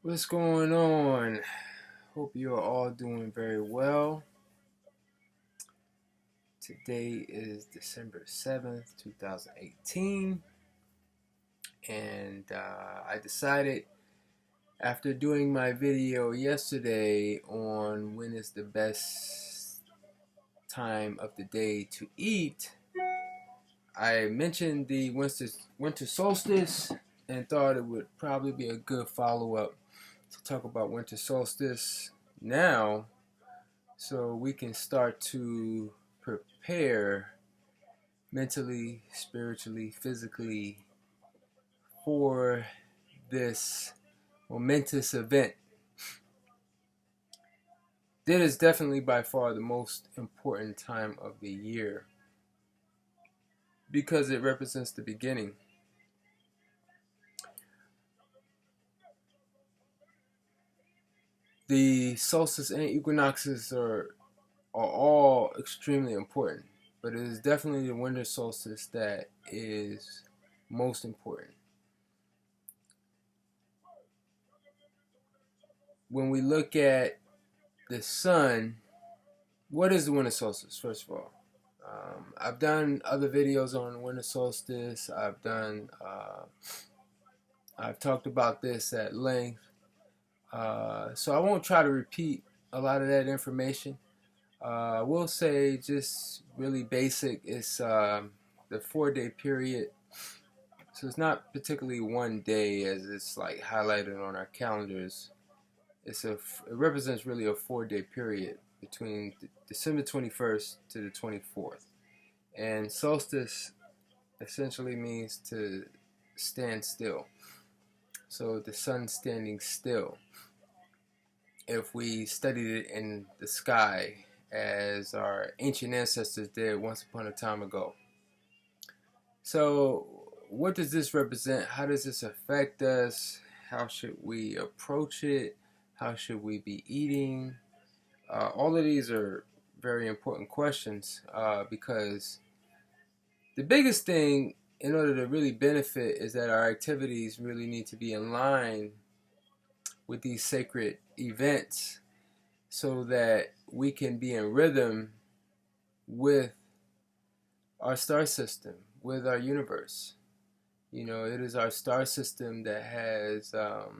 What's going on? Hope you are all doing very well. Today is December 7th, 2018, and I decided after doing my video yesterday on when is the best time of the day to eat, I mentioned the winter solstice and thought it would probably be a good follow-up to talk about winter solstice now so we can start to prepare mentally, spiritually, physically for this momentous event. That is definitely by far the most important time of the year because it represents the beginning. The solstice and equinoxes are all extremely important, but it is definitely the winter solstice that is most important. When we look at the sun, what is the winter solstice, first of all? I've done other videos on winter solstice. I've talked about this at length. So I won't try to repeat a lot of that information. I will say just really basic. It's the 4-day period. So it's not particularly one day as it's like highlighted on our calendars. It represents really a 4-day period between December 21st to the 24th. And solstice essentially means to stand still. So the sun standing still. If we studied it in the sky as our ancient ancestors did once upon a time ago. So what does this represent? How does this affect us? How should we approach it? How should we be eating? All of these are very important questions because the biggest thing in order to really benefit is that our activities really need to be in line with these sacred events so that we can be in rhythm with our star system, with our universe. You know, it is our star system that has a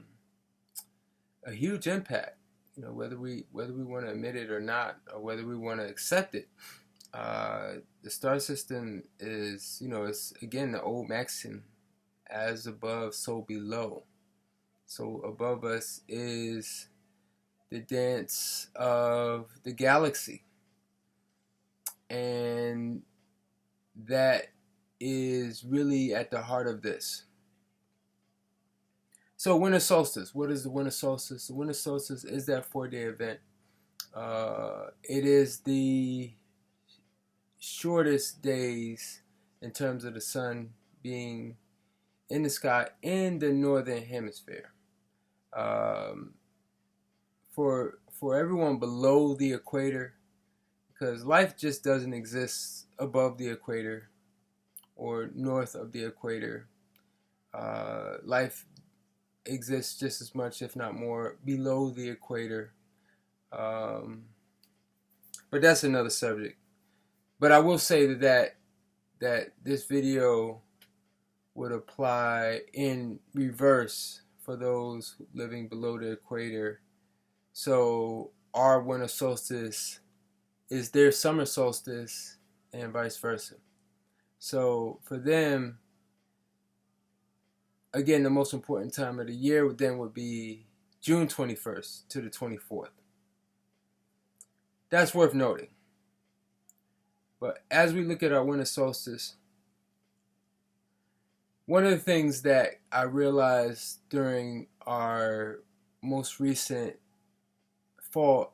huge impact. You know, whether we want to admit it or not, or whether we want to accept it. The star system is, it's again the old maxim, as above, so below. So above us is the dance of the galaxy. And that is really at the heart of this. So winter solstice, what is the winter solstice? The winter solstice is that 4-day event. It is the shortest days in terms of the sun being in the sky in the northern hemisphere. Um, for everyone below the equator, because life just doesn't exist above the equator or north of the equator. Life exists just as much, if not more, below the equator. But that's another subject. But I will say that this video would apply in reverse for those living below the equator. So our winter solstice is their summer solstice and vice versa. So for them, again, the most important time of the year then would be June 21st to the 24th. That's worth noting. But as we look at our winter solstice, one of the things that I realized during our most recent fall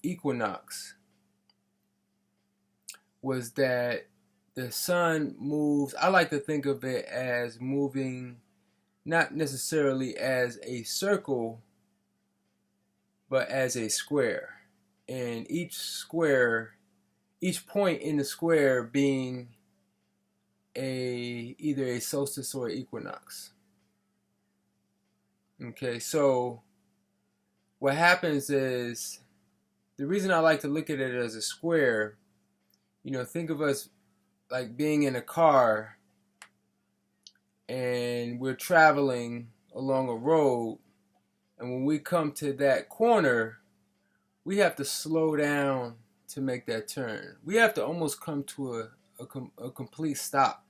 equinox was that the sun moves. I like to think of it as moving not necessarily as a circle, but as a square. And each point in the square being either a solstice or equinox. Okay, so what happens is, the reason I like to look at it as a square, think of us like being in a car and we're traveling along a road, and when we come to that corner, we have to slow down to make that turn. We have to almost come to a complete stop.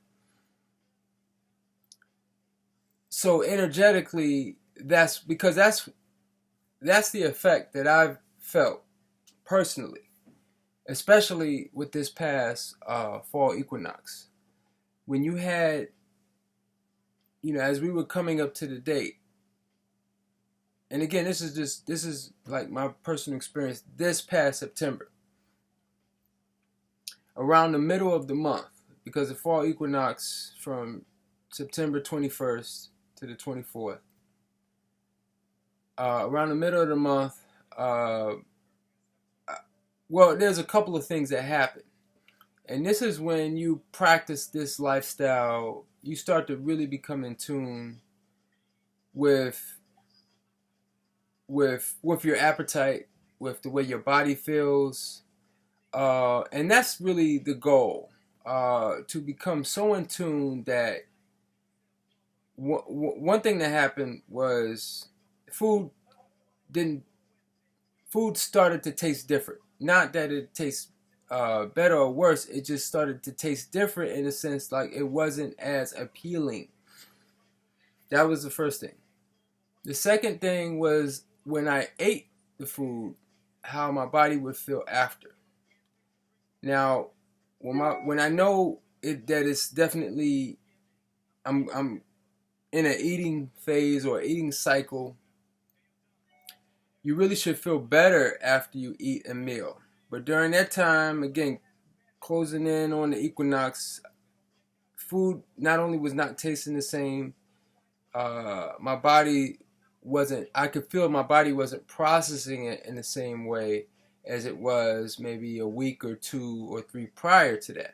So energetically, that's because that's the effect that I've felt personally, especially with this past fall equinox. When you had, as we were coming up to the date, and again, this is like my personal experience this past September, around the middle of the month, because the fall equinox from September 21st to the 24th. Around the middle of the month, well, there's a couple of things that happen. And this is when you practice this lifestyle, you start to really become in tune with your appetite, with the way your body feels. And that's really the goal, to become so in tune that one thing that happened was food started to taste different. Not that it tastes better or worse, it just started to taste different in a sense, like it wasn't as appealing. That was the first thing. The second thing was when I ate the food, how my body would feel after. Now, when I know that it's definitely I'm in an eating phase or eating cycle, you really should feel better after you eat a meal. But during that time, again, closing in on the equinox, food not only was not tasting the same, my body I could feel my body wasn't processing it in the same way as it was maybe a week or 2 or 3 prior to that.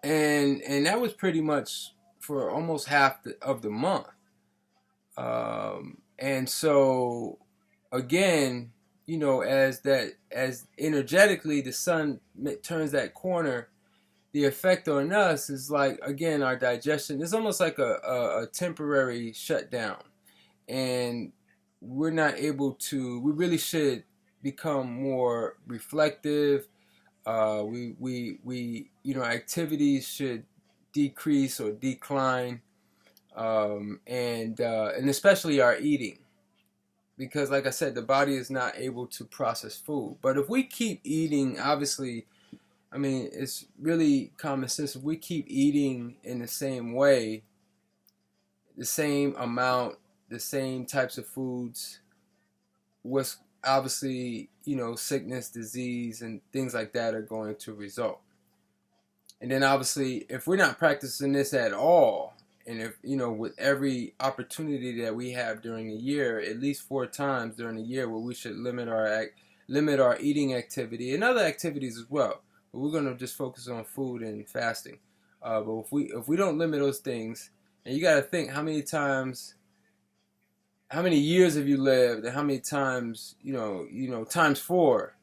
And that was pretty much for almost half of the month. And so again, as energetically the sun turns that corner, the effect on us is like, again, our digestion is almost like a temporary shutdown, and we're not able to. We really should become more reflective. Activities should decrease or decline, and especially our eating, because, like I said, the body is not able to process food. But if we keep eating, obviously, I mean, it's really common sense. If we keep eating in the same way, the same amount, the same types of foods, what's obviously, sickness, disease, and things like that are going to result. And then obviously, if we're not practicing this at all, and if, with every opportunity that we have during the year, at least 4 times during the year where we should limit our eating activity and other activities as well. But we're going to just focus on food and fasting. But if we don't limit those things, and you got to think how many years have you lived, and how many times, times 4,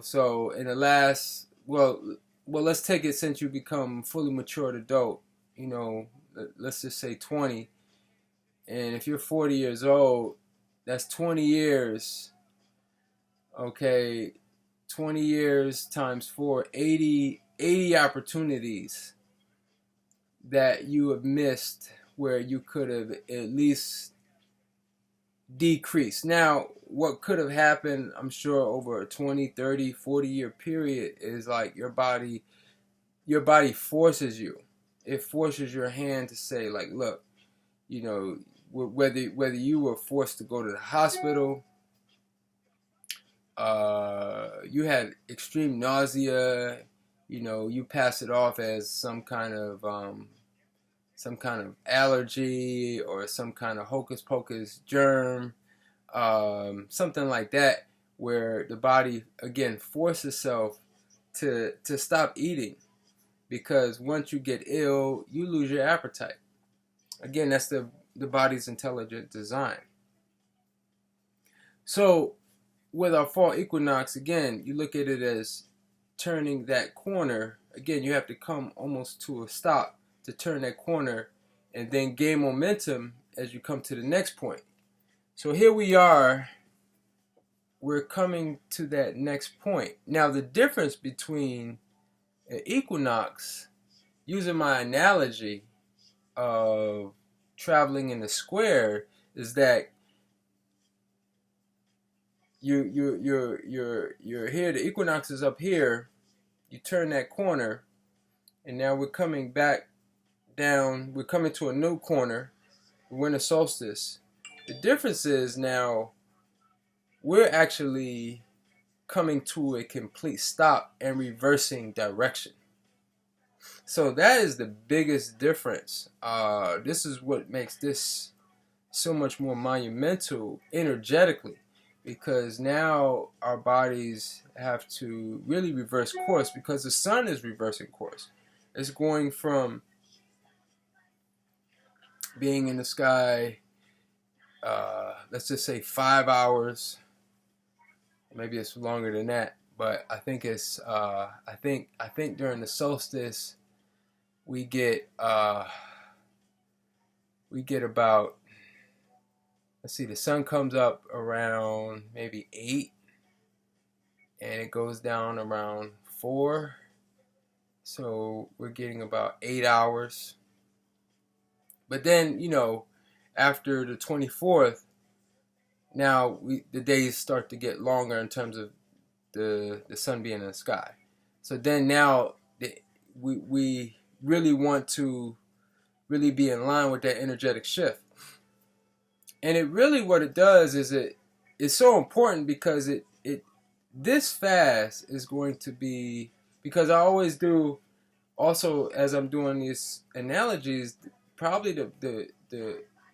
so in the last, well, let's take it since you become fully matured adult, let's just say 20, and if you're 40 years old, that's 20 years, okay, 20 years times 4, 80 opportunities that you have missed where you could have at least decreased. Now, what could have happened, I'm sure, over a 20, 30, 40-year period is like your body forces you. It forces your hand to say, like, look, whether you were forced to go to the hospital, you had extreme nausea, you pass it off as some kind of allergy or some kind of hocus pocus germ, something like that, where the body again forces itself to stop eating, because once you get ill, you lose your appetite. Again, that's the the body's intelligent design. So with our fall equinox, again, you look at it as turning that corner. Again, you have to come almost to a stop to turn that corner and then gain momentum as you come to the next point. So here we are, we're coming to that next point. Now the difference between an equinox, using my analogy of traveling in a square, is that you're here, the equinox is up here, you turn that corner, and now we're coming back down, we're coming to a new corner, winter solstice. The difference is now we're actually coming to a complete stop and reversing direction. So that is the biggest difference. This is what makes this so much more monumental energetically, because now our bodies have to really reverse course because the sun is reversing course. It's going from being in the sky, let's just say 5 hours. Maybe it's longer than that, but I think it's I think during the solstice we get about, let's see, the sun comes up around maybe 8 and it goes down around 4. So we're getting about 8 hours. But then, after the 24th, now the days start to get longer in terms of the sun being in the sky. So then now we really want to really be in line with that energetic shift. And it really, what it does is it's so important because this fast is going to be, because I always do also as I'm doing these analogies, probably the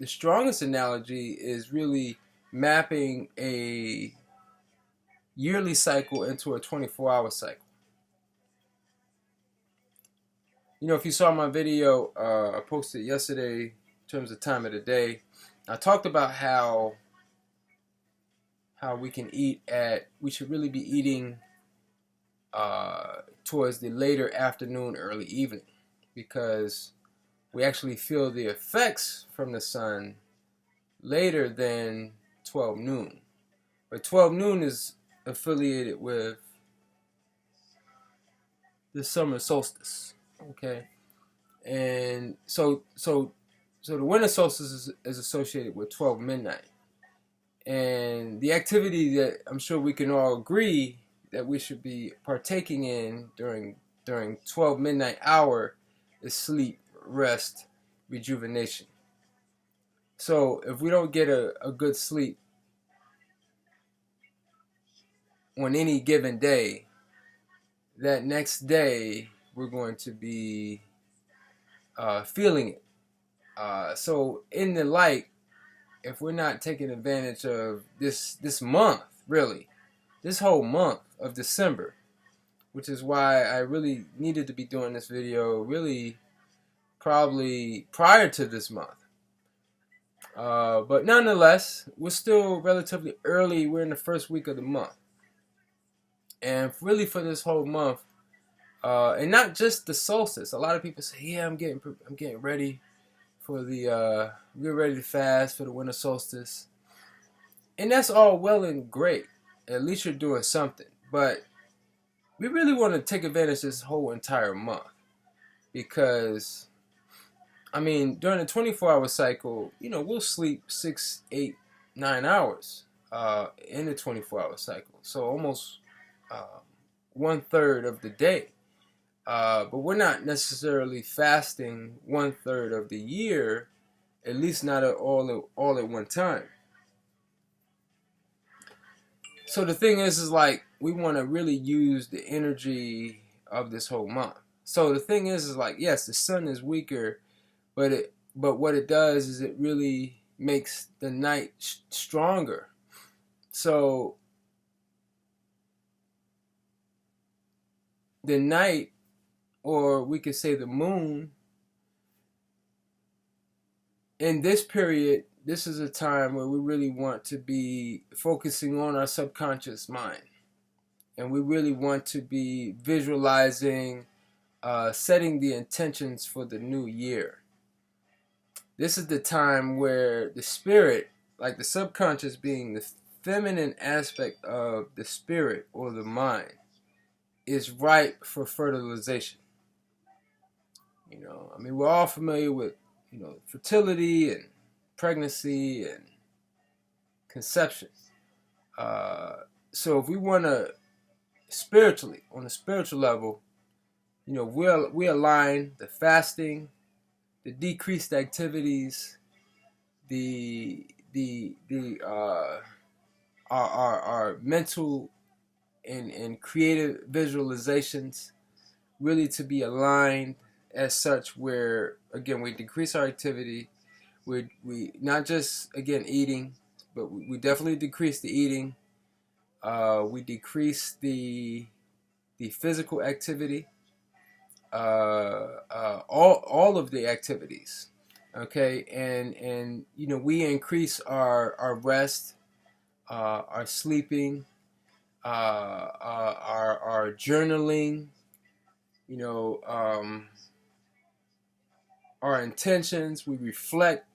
strongest analogy is really mapping a yearly cycle into a 24-hour cycle. If you saw my video I posted yesterday in terms of time of the day, I talked about how we can we should really be eating towards the later afternoon, early evening, because we actually feel the effects from the sun later than 12 noon. But 12 noon is affiliated with the summer solstice, okay? And so the winter solstice is associated with 12 midnight. And the activity that I'm sure we can all agree that we should be partaking in during 12 midnight hour is sleep, rest, rejuvenation. So if we don't get a good sleep on any given day, that next day we're going to be feeling it. So in the light, if we're not taking advantage of this month, really, this whole month of December, which is why I really needed to be doing this video really probably prior to this month. But nonetheless, we're still relatively early. We're in the first week of the month. And really for this whole month, and not just the solstice. A lot of people say, yeah, I'm getting ready for the, we're ready to fast for the winter solstice. And that's all well and great. At least you're doing something. But we really want to take advantage of this whole entire month. Because, I mean, during the 24-hour cycle, we'll sleep 6, 8, 9 hours in the 24-hour cycle. So almost 1/3 of the day. But we're not necessarily fasting 1/3 of the year, at least not all at one time. So the thing is like, we want to really use the energy of this whole month. So the thing is like, yes, the sun is weaker, but what it does is it really makes the night stronger. So the night, or we could say the moon, in this period, this is a time where we really want to be focusing on our subconscious mind. And we really want to be visualizing, setting the intentions for the new year. This is the time where the spirit, like the subconscious being the feminine aspect of the spirit or the mind, is ripe for fertilization. I mean, we're all familiar with, fertility and pregnancy and conception. So if we want to spiritually, on a spiritual level, we align the fasting, the decreased activities, our mental and creative visualizations, really to be aligned as such, where again we decrease our activity. We not just again eating, but we definitely decrease the eating. We decrease the physical activity. All of the activities, okay, and we increase our rest, our sleeping, our journaling, our intentions. We reflect.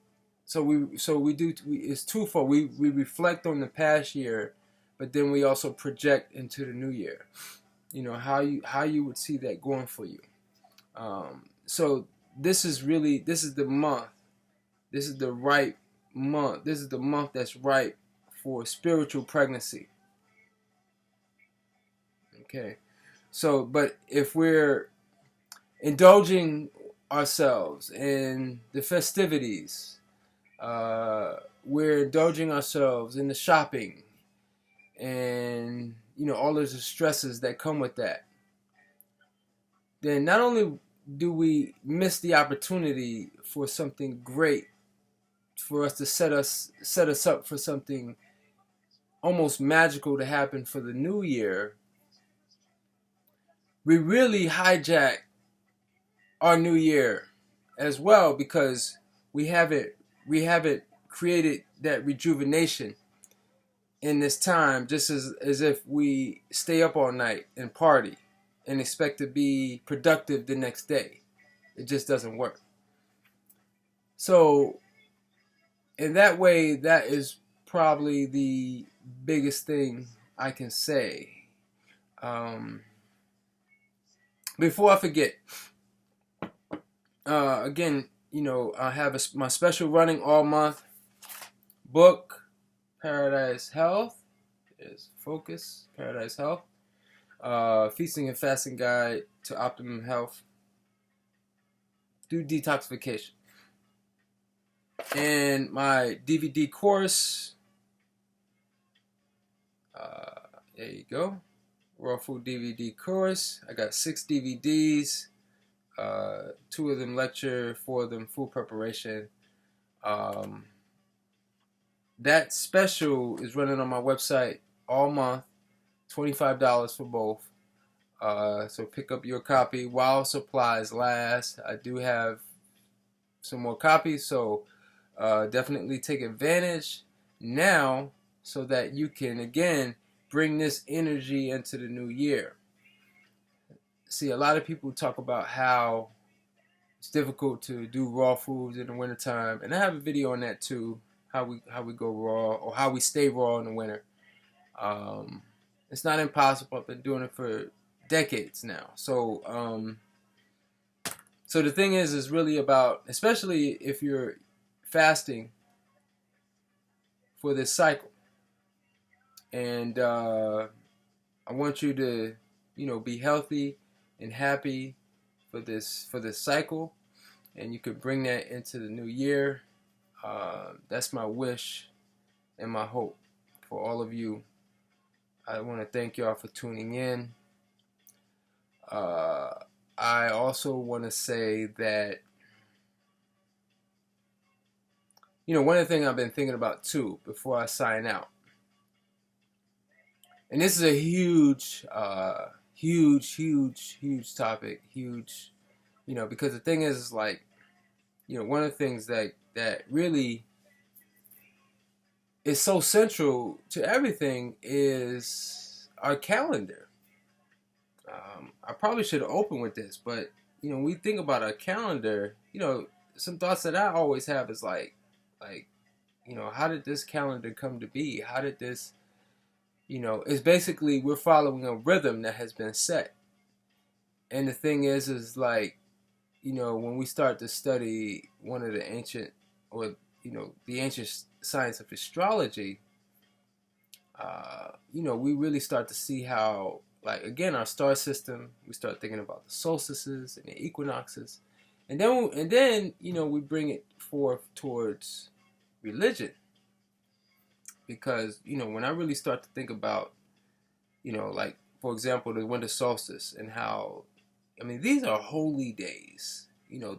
So we do. It's twofold. We reflect on the past year, but then we also project into the new year. How you would see that going for you. So this is the month. This is the right month. This is the month that's ripe for spiritual pregnancy. Okay. So, but if we're indulging ourselves in the festivities, we're indulging ourselves in the shopping, and all of the stresses that come with that, then not only do we miss the opportunity for something great, for us to set us up for something almost magical to happen for the new year, we really hijack our new year as well, because we haven't created that rejuvenation in this time, just as if we stay up all night and party and expect to be productive the next day. It just doesn't work. So in that way, that is probably the biggest thing I can say. Before I forget, again, I have my special running all month book, Paradise Health, is Focus, Paradise Health, Feasting and Fasting Guide to Optimum Health through Detoxification. And my DVD course, there you go, Raw Food DVD course. I got 6 DVDs, 2 of them lecture, 4 of them food preparation. That special is running on my website all month, $25 for both. So pick up your copy while supplies last. I do have some more copies, so definitely take advantage now so that you can, again, bring this energy into the new year. See, a lot of people talk about how it's difficult to do raw foods in the wintertime, and I have a video on that too, how we go raw, or how we stay raw in the winter. It's not impossible. I've been doing it for decades now. So the thing is really about, especially if you're fasting for this cycle, and I want you to, be healthy and happy for this cycle, and you could bring that into the new year. That's my wish and my hope for all of you. I want to thank y'all for tuning in. I also want to say that, one of the things I've been thinking about too before I sign out, and this is a huge topic, huge, because the thing is like, one of the things that that really is so central to everything is our calendar. I probably should have opened with this, but when we think about our calendar, some thoughts that I always have is like, how did this calendar come to be? How did this, it's basically we're following a rhythm that has been set. And the thing is like, when we start to study one of the ancient, or, the ancient science of astrology, we really start to see how, like, again, our star system, we start thinking about the solstices and the equinoxes. And then we bring it forth towards religion. Because, when I really start to think about, like, for example, the winter solstice and how, these are holy days.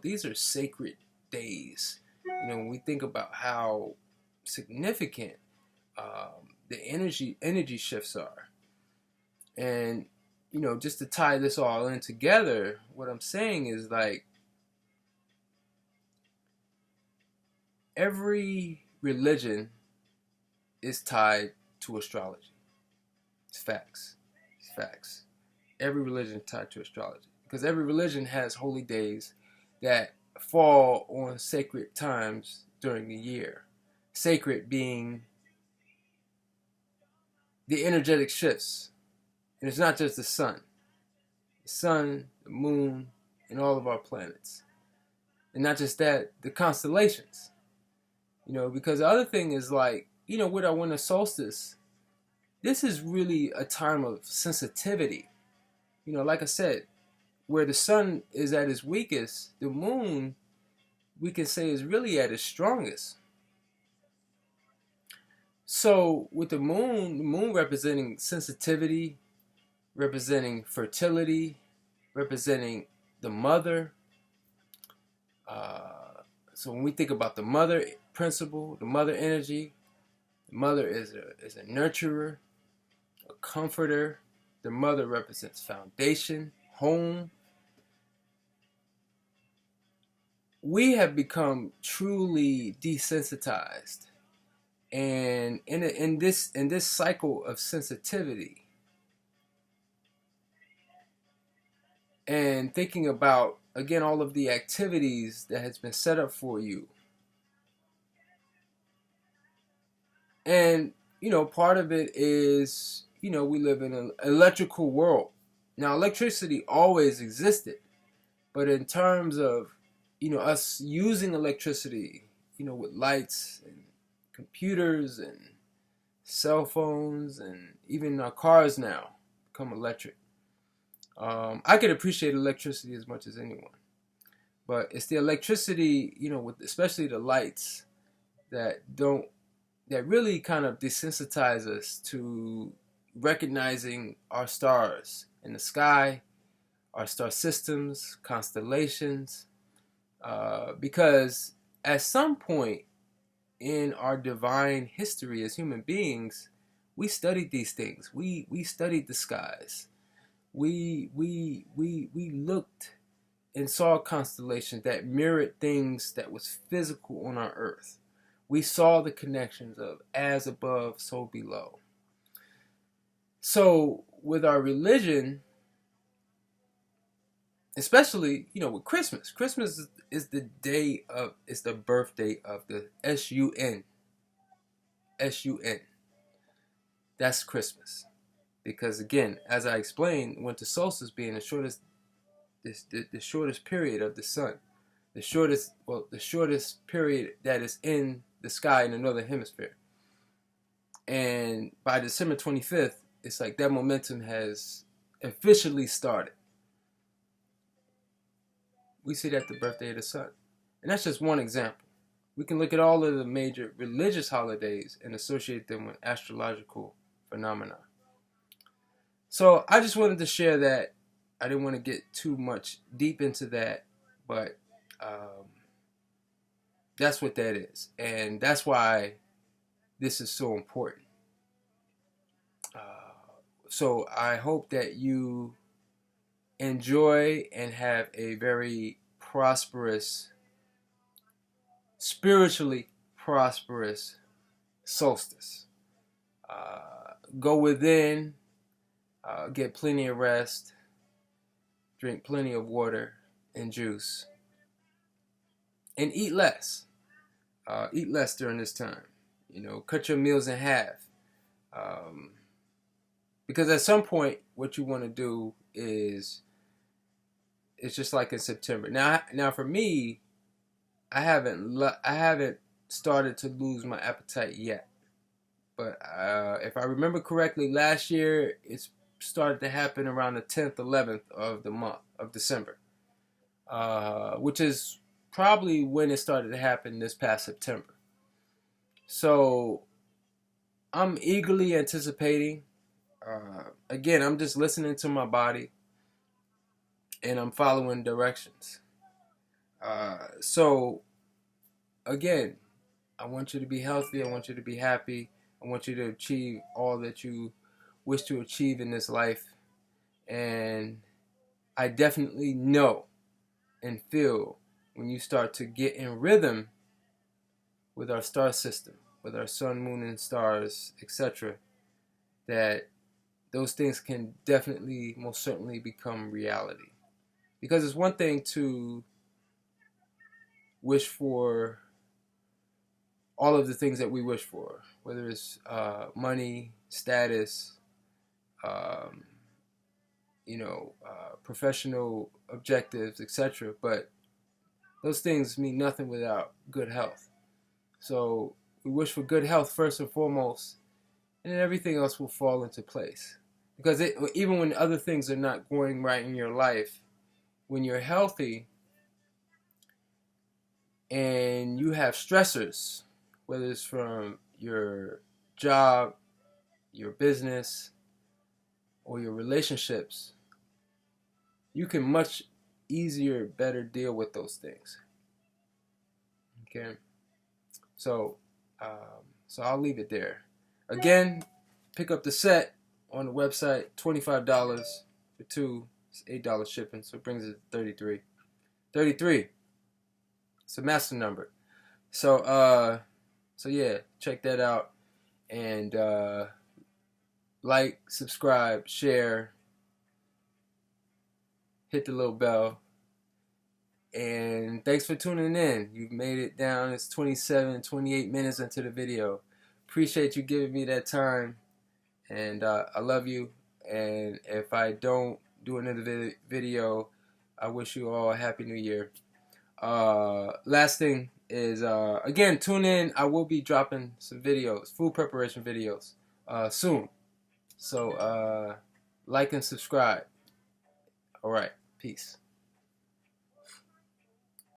These are sacred days. When we think about how significant the energy shifts are. And, just to tie this all in together, what I'm saying is, like, every religion is tied to astrology. It's facts. It's facts. Every religion is tied to astrology. Because every religion has holy days that fall on sacred times during the year. Sacred being the energetic shifts. And it's not just the sun. The sun, the moon, and all of our planets. And not just that, the constellations. Because the other thing is, like, with our winter solstice, this is really a time of sensitivity. Like I said, where the sun is at its weakest, the moon, we can say, is really at its strongest. So with the moon representing sensitivity, representing fertility, representing the mother. So when we think about the mother principle, the mother energy, the mother is a nurturer, a comforter. The mother represents foundation, home. We have become truly desensitized, and in this cycle of sensitivity, and thinking about, again, all of the activities that has been set up for you, and part of it is, we live in an electrical world. Now, electricity always existed, but in terms of us using electricity, with lights and computers and cell phones, and even our cars now become electric. I could appreciate electricity as much as anyone, but it's the electricity, with especially the lights, that really kind of desensitize us to recognizing our stars in the sky, our star systems, constellations, because at some point in our divine history as human beings, we studied these things. We studied the skies. We looked and saw constellations that mirrored things that was physical on our earth. We saw the connections of as above, so below. So with our religion, especially, with Christmas. Christmas is the birthday of the S-U-N. S-U-N. That's Christmas. Because, again, as I explained, winter solstice being the shortest period of the sun. The shortest period that is in the sky in the northern hemisphere. And by December 25th, it's like that momentum has officially started. We see that the birthday of the sun. And that's just one example. We can look at all of the major religious holidays and associate them with astrological phenomena. So I just wanted to share that. I didn't want to get too much deep into that, but that's what that is. And that's why this is so important. So I hope that you enjoy and have a very prosperous spiritually prosperous solstice. Go within, get plenty of rest, drink plenty of water and juice, and eat less. Eat less during this time. You know, cut your meals in half. Um, because at some point, what you want to do is, it's just like in September. Now for me, I haven't started to lose my appetite yet. But if I remember correctly, last year it started to happen around the 10th, 11th of the month of December, which is probably when it started to happen this past September. So I'm eagerly anticipating. Again, I'm just listening to my body and I'm following directions. So again, I want you to be healthy. I want you to be happy. I want you to achieve all that you wish to achieve in this life. And I definitely know and feel when you start to get in rhythm with our star system, with our sun, moon, and stars, etc., that those things can definitely, most certainly become reality. Because it's one thing to wish for all of the things that we wish for, whether it's money, status, um, professional objectives, etc. But those things mean nothing without good health. So we wish for good health first and foremost, and then everything else will fall into place. Because even when other things are not going right in your life, when you're healthy and you have stressors, whether it's from your job, your business, or your relationships, you can much easier, better deal with those things. Okay, so I'll leave it there. Again, pick up the set on the website, $25 for two. It's $8 shipping, so it brings it to 33. 33. It's a master number. So yeah, check that out and like, subscribe, share, hit the little bell. And thanks for tuning in. You've made it down. It's 27, 28 minutes into the video. Appreciate you giving me that time. And I love you. And if I don't do another video, I wish you all a happy new year. Last thing is, again, tune in. I will be dropping some videos, food preparation videos, soon. So like and subscribe. All right. Peace.